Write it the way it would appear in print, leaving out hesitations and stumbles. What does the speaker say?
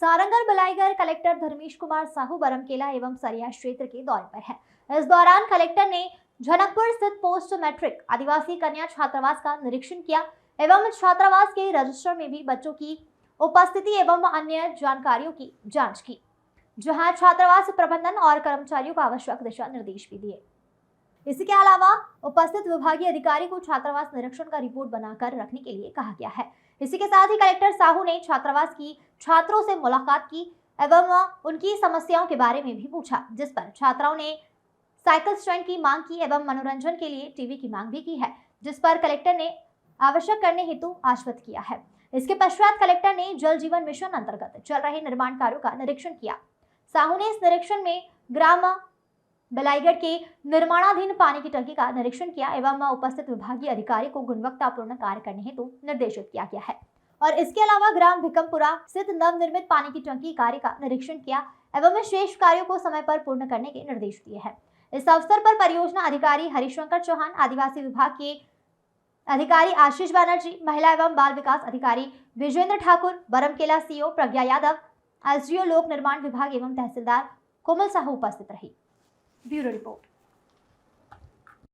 Sarangal बलाईगढ़ collector Dharmesh Kumar Sahu Baramkela एवं सरिया क्षेत्र के दौरे पर है। इस दौरान कलेक्टर ने जनकपुर स्थित पोस्ट मैट्रिक आदिवासी कन्या छात्रावास का निरीक्षण किया एवं छात्रावास के रजिस्टर में भी बच्चों की उपस्थिति एवं अन्य जानकारियों की जांच की, जहां छात्रावास प्रबंधन और कर्मचारियों को आवश्यक दिशा निर्देश भी दिए। इसके अलावा उपस्थित विभागीय अधिकारी को छात्रावास निरीक्षण का रिपोर्ट बनाकर रखने के लिए कहा गया है। इसी के साथ ही कलेक्टर साहू ने छात्रावास की छात्रों से मुलाकात की एवं उनकी समस्याओं के बारे में भी पूछा, जिस पर छात्राओं ने साइकिल स्टैंड की मांग की एवं मनोरंजन के लिए टीवी की मांग भी की है, जिस पर कलेक्टर ने आवश्यक करने हेतु आश्वस्त किया है। इसके पश्चात कलेक्टर ने जल जीवन मिशन अंतर्गत चल रहे निर्माण कार्यों का निरीक्षण किया। साहू ने इस निरीक्षण में ग्राम बलाईगढ़ के निर्माणाधीन पानी की टंकी का निरीक्षण किया एवं उपस्थित विभागीय अधिकारी को गुणवत्तापूर्ण कार्य करने हेतु निर्देशित किया गया है। और इसके अलावा ग्राम भिकमपुरा स्थित नवनिर्मित पानी की टंकी कार्य का निरीक्षण किया एवं शेष कार्यों को समय पर पूर्ण करने के निर्देश दिए हैं। इस अवसर पर परियोजना अधिकारी हरिशंकर चौहान, आदिवासी विभाग के अधिकारी आशीष बनर्जी, महिला एवं बाल विकास अधिकारी विजेंद्र ठाकुर, बरमकेला सीओ प्रज्ञा यादव, एसडीओ लोक निर्माण विभाग एवं तहसीलदार कोमल साहू उपस्थित रही। Bureau report.